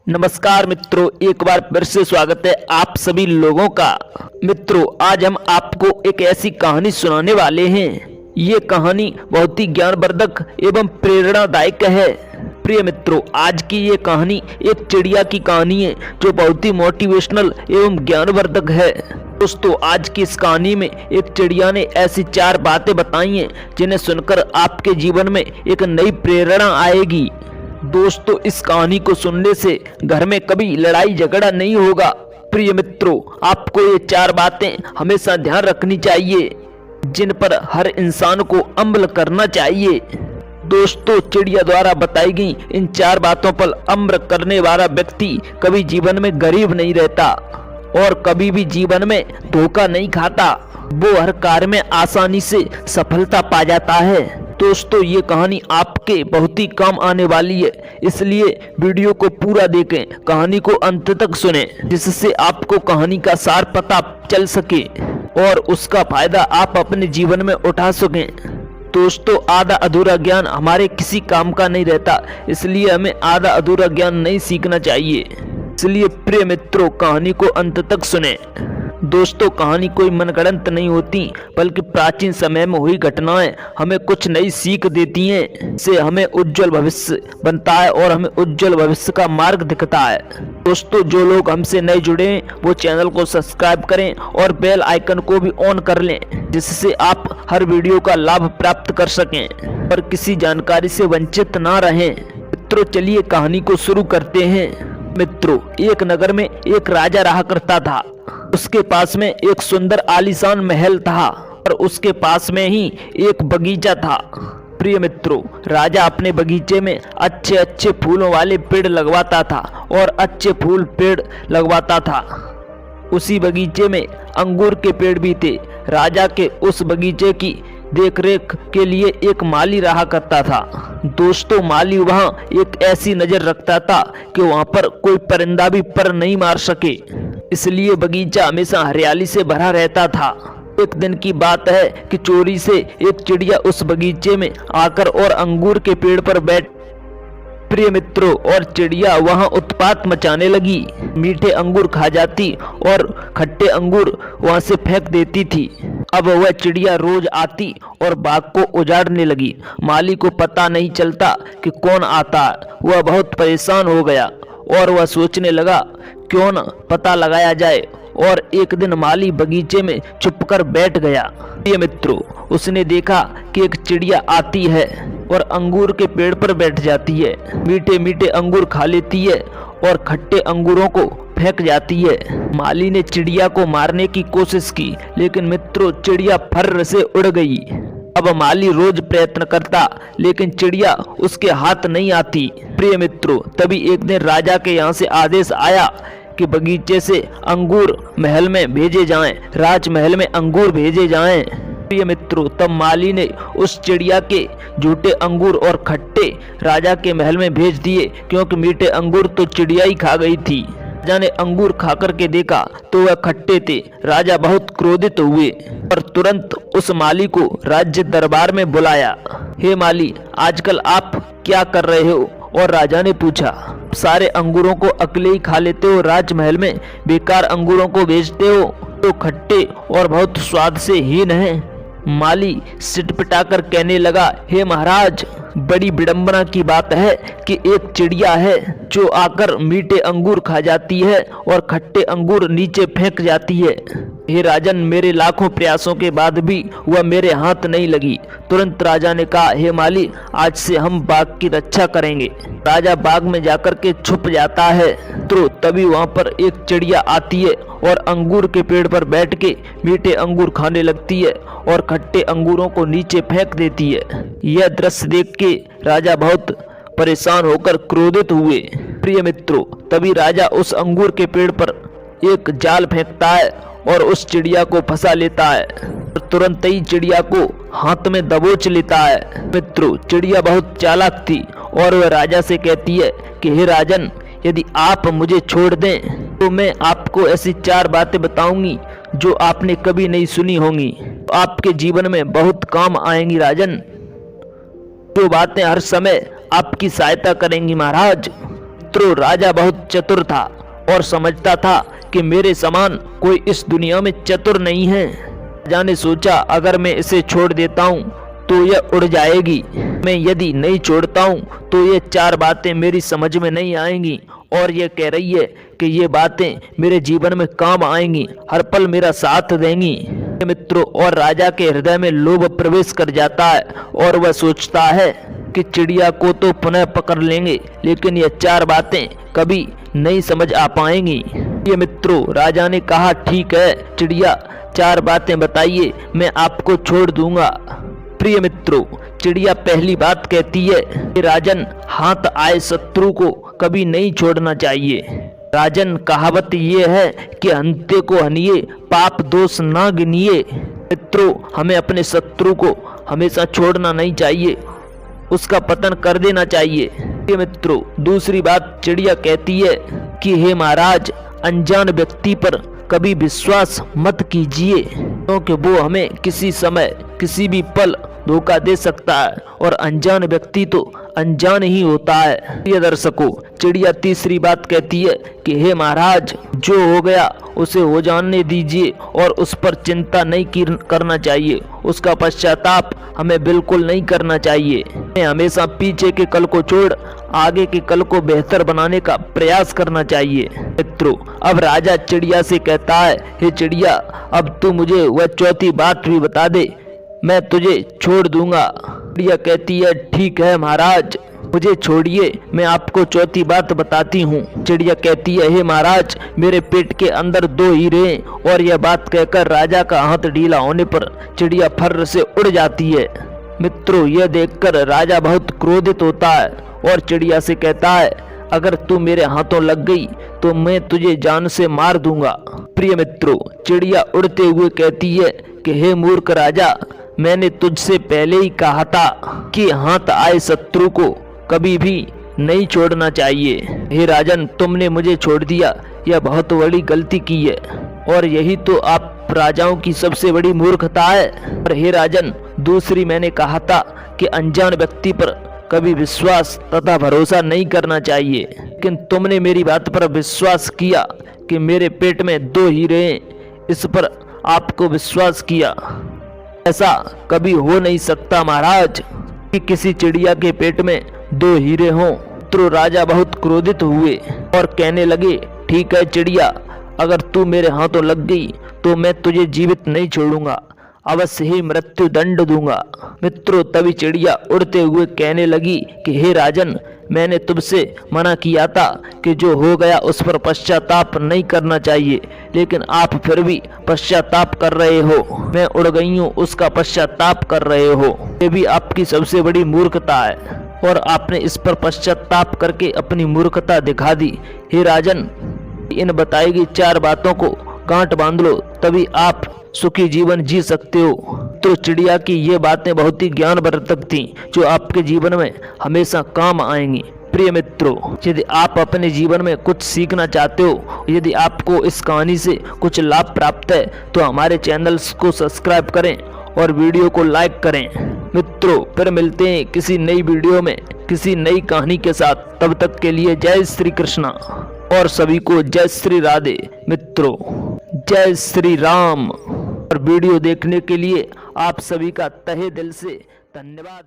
नमस्कार मित्रों, एक बार फिर से स्वागत है आप सभी लोगों का। मित्रों, आज हम आपको एक ऐसी कहानी सुनाने वाले हैं। ये कहानी बहुत ही ज्ञानवर्धक एवं प्रेरणादायक है। प्रिय मित्रों, आज की ये कहानी एक चिड़िया की कहानी है जो बहुत ही मोटिवेशनल एवं ज्ञानवर्धक है। दोस्तों, आज की इस कहानी में एक चिड़िया ने ऐसी 4 बातें बताई हैं जिन्हें सुनकर आपके जीवन में एक नई प्रेरणा आएगी। दोस्तों, इस कहानी को सुनने से घर में कभी लड़ाई झगड़ा नहीं होगा। प्रिय मित्रों, आपको ये 4 बातें हमेशा ध्यान रखनी चाहिए जिन पर हर इंसान को अमल करना चाहिए। दोस्तों, चिड़िया द्वारा बताई गई इन 4 बातों पर अमल करने वाला व्यक्ति कभी जीवन में गरीब नहीं रहता और कभी भी जीवन में धोखा नहीं खाता। वो हर कार्य में आसानी से सफलता पा जाता है। दोस्तों, ये कहानी आपके बहुत ही काम आने वाली है, इसलिए वीडियो को पूरा देखें, कहानी को अंत तक सुनें, जिससे आपको कहानी का सार पता चल सके और उसका फायदा आप अपने जीवन में उठा सकें। दोस्तों, आधा अधूरा ज्ञान हमारे किसी काम का नहीं रहता, इसलिए हमें आधा अधूरा ज्ञान नहीं सीखना चाहिए। इसलिए प्रिय मित्रों, कहानी को अंत तक सुनें। दोस्तों, कहानी कोई मनगढ़ंत नहीं होती, बल्कि प्राचीन समय में हुई घटनाएं हमें कुछ नई सीख देती हैं। इससे हमें उज्जवल भविष्य बनता है और हमें उज्जवल भविष्य का मार्ग दिखता है। दोस्तों, जो लोग हमसे नए जुड़े हैं वो चैनल को सब्सक्राइब करें और बेल आइकन को भी ऑन कर लें, जिससे आप हर वीडियो का लाभ प्राप्त कर सकें और किसी जानकारी से वंचित ना रहें। मित्रों, चलिए कहानी को शुरू करते हैं। मित्रों, एक नगर में एक राजा रहा करता था। उसके पास में एक सुंदर आलीशान महल था और उसके पास में ही एक बगीचा था। प्रिय मित्रों, राजा अपने बगीचे में अच्छे अच्छे फूलों वाले पेड़ लगवाता था और अच्छे फूल पेड़ लगवाता था। उसी बगीचे में अंगूर के पेड़ भी थे। राजा के उस बगीचे की देखरेख के लिए एक माली रहा करता था। दोस्तों, माली वहां एक ऐसी नजर रखता था कि वहां पर कोई परिंदा भी पर नहीं मार सके, इसलिए बगीचा हमेशा हरियाली से भरा रहता था। एक दिन की बात है कि चोरी से एक चिड़िया उस बगीचे में आकर और अंगूर के पेड़ पर बैठ प्रिय मित्रों, और चिड़िया वहां उत्पात मचाने लगी। मीठे अंगूर खा जाती और खट्टे अंगूर वहां से फेंक देती थी। अब वह चिड़िया रोज आती और बाग को उजाड़ने लगी। माली को पता नहीं चलता कि कौन आता। वह बहुत परेशान हो गया और वह सोचने लगा क्यों न पता लगाया जाए। और एक दिन माली बगीचे में छुपकर बैठ गया। प्रिय मित्रों, उसने देखा कि एक चिड़िया आती है और अंगूर के पेड़ पर बैठ जाती है। मीठे मीठे अंगूर खा लेती है और खट्टे अंगूरों को फेंक जाती है। माली ने चिड़िया को मारने की कोशिश की, लेकिन मित्रों, चिड़िया फर्र से उड़ गई। अब माली रोज प्रयत्न करता, लेकिन चिड़िया उसके हाथ नहीं आती। प्रिय मित्रों, तभी एक दिन राजा के यहाँ से आदेश आया कि बगीचे से अंगूर महल में भेजे जाएं, राजमहल में अंगूर भेजे जाएं। प्रिय मित्रों, तब माली ने उस चिड़िया के झूठे अंगूर और खट्टे राजा के महल में भेज दिए, क्योंकि मीठे अंगूर तो चिड़िया ही खा गई थी। राजा ने अंगूर खाकर के देखा तो वह खट्टे थे। राजा बहुत क्रोधित हुए और तुरंत उस माली को राज्य दरबार में बुलाया। हे माली, आजकल आप क्या कर रहे हो? और राजा ने पूछा, सारे अंगूरों को अकेले ही खा लेते हो, राजमहल में बेकार अंगूरों को बेचते हो, तो खट्टे और बहुत स्वाद से हीन हैं। माली सिटपिटाकर कहने लगा, हे महाराज, बड़ी विडंबना की बात है कि एक चिड़िया है जो आकर मीठे अंगूर खा जाती है और खट्टे अंगूर नीचे फेंक जाती है। हे राजन, मेरे लाखों प्रयासों के बाद भी वह मेरे हाथ नहीं लगी। तुरंत राजा ने कहा, हे माली, आज से हम बाग की रक्षा करेंगे। राजा बाग में जाकर के छुप जाता है। तो तभी वहां पर एक चिड़िया आती है और अंगूर के पेड़ पर बैठ के मीठे अंगूर खाने लगती है और खट्टे अंगूरों को नीचे फेंक देती है। यह दृश्य देख के राजा बहुत परेशान होकर क्रोधित हुए। प्रिय मित्रों, तभी राजा उस अंगूर के पेड़ पर एक जाल फेंकता है और उस चिड़िया को फंसा लेता है और तुरंत ही चिड़िया को हाथ में दबोच लेता है। मित्रों, चिड़िया बहुत चालाक थी और वह राजा से कहती है कि हे राजन, यदि आप मुझे छोड़ दें तो मैं आपको ऐसी 4 बातें बताऊंगी जो आपने कभी नहीं सुनी होंगी, आपके जीवन में बहुत काम आएंगी राजन। जो बातें हर समय आपकी सहायता करेंगी महाराज। मित्रों, राजा बहुत चतुर था और समझता था कि मेरे समान कोई इस दुनिया में चतुर नहीं है। राजा ने सोचा, अगर मैं इसे छोड़ देता हूँ तो यह उड़ जाएगी, मैं यदि नहीं छोड़ता हूँ तो ये 4 बातें मेरी समझ में नहीं आएंगी और ये कह रही है कि ये बातें मेरे जीवन में काम आएंगी, हर पल मेरा साथ देंगी। मित्रों, और राजा के हृदय में लोभ प्रवेश कर जाता है और वह सोचता है कि चिड़िया को तो पुनः पकड़ लेंगे, लेकिन ये 4 बातें कभी नहीं समझ आ पाएंगी। ये मित्रों, राजा ने कहा, ठीक है चिड़िया, 4 बातें बताइए, मैं आपको छोड़ दूंगा। प्रिय मित्रों, चिड़िया पहली बात कहती है कि राजन, हाथ आए शत्रु को कभी नहीं छोड़ना चाहिए। राजन, कहावत ये है कि हंते को हनिए, पाप दोष ना गिनिए। मित्रों, हमें अपने शत्रु को हमेशा छोड़ना नहीं चाहिए, उसका पतन कर देना चाहिए। ये मित्रों, दूसरी बात चिड़िया कहती है कि हे महाराज, अनजान व्यक्ति पर कभी विश्वास मत कीजिए, क्योंकि वो हमें किसी समय किसी भी पल धोखा दे सकता है और अनजान व्यक्ति तो अनजान ही होता है। ये दर्शकों, चिड़िया तीसरी बात कहती है कि हे महाराज, जो हो गया उसे हो जाने दीजिए और उस पर चिंता नहीं करना चाहिए, उसका पश्चाताप हमें बिल्कुल नहीं करना चाहिए। हमें हमेशा पीछे के कल को छोड़ आगे के कल को बेहतर बनाने का प्रयास करना चाहिए। मित्रों, अब राजा चिड़िया से कहता है, हे चिड़िया, अब तू मुझे वह 4थी बात भी बता दे, मैं तुझे छोड़ दूंगा। चिड़िया कहती है, ठीक है महाराज, मुझे छोड़िए, मैं आपको 4थी बात बताती हूँ। चिड़िया कहती है, हे महाराज, मेरे पेट के अंदर 2 हीरे हैं। और यह बात कहकर राजा का हाथ ढीला होने पर चिड़िया फर्र से उड़ जाती है। मित्रों, यह देखकर राजा बहुत क्रोधित होता है और चिड़िया से कहता है, अगर तू मेरे हाथों लग गई तो मैं तुझे जान से मार दूंगा। प्रिय मित्रों, चिड़िया उड़ते हुए कहती है कि हे मूर्ख राजा, मैंने तुझसे पहले ही कहा था कि हाथ आए शत्रु को कभी भी नहीं छोड़ना चाहिए। हे राजन, तुमने मुझे छोड़ दिया, यह बहुत बड़ी गलती की है और यही तो आप राजाओं की सबसे बड़ी मूर्खता है। और हे राजन, दूसरी मैंने कहा था कि अनजान व्यक्ति पर कभी विश्वास तथा भरोसा नहीं करना चाहिए, लेकिन तुमने मेरी बात पर विश्वास किया कि मेरे पेट में 2 हीरे हैं, इस पर आपको विश्वास किया। ऐसा कभी हो नहीं सकता महाराज कि किसी चिड़िया के पेट में 2 हीरे हों। तो राजा बहुत क्रोधित हुए और कहने लगे, ठीक है चिड़िया, अगर तू मेरे हाथों लग गई तो मैं तुझे जीवित नहीं छोड़ूंगा, अवश्य ही मृत्यु दंड दूंगा। मित्रों, तभी चिड़िया उड़ते हुए कहने लगी कि हे राजन, मैंने तुमसे मना किया था कि जो हो गया उस पर पश्चाताप नहीं करना चाहिए, लेकिन आप फिर भी पश्चाताप कर रहे हो। मैं उड़ गई हूँ, उसका पश्चाताप कर रहे हो। ये भी आपकी सबसे बड़ी मूर्खता है और आपने इस पर पश्चाताप करके अपनी मूर्खता दिखा दी। हे राजन, इन बताई गई 4 बातों को गांठ बांध लो, तभी आप सुखी जीवन जी सकते हो। तो चिड़िया की ये बातें बहुत ही ज्ञानवर्धक थीं, जो आपके जीवन में हमेशा काम आएंगी। प्रिय मित्रों, यदि आप अपने जीवन में कुछ सीखना चाहते हो, यदि आपको इस कहानी से कुछ लाभ प्राप्त है, तो हमारे चैनल्स को सब्सक्राइब करें और वीडियो को लाइक करें। मित्रों, फिर मिलते हैं किसी नई वीडियो में किसी नई कहानी के साथ। तब तक के लिए जय श्री कृष्णा और सभी को जय श्री राधे। मित्रों, जय श्री राम। और वीडियो देखने के लिए आप सभी का तहे दिल से धन्यवाद।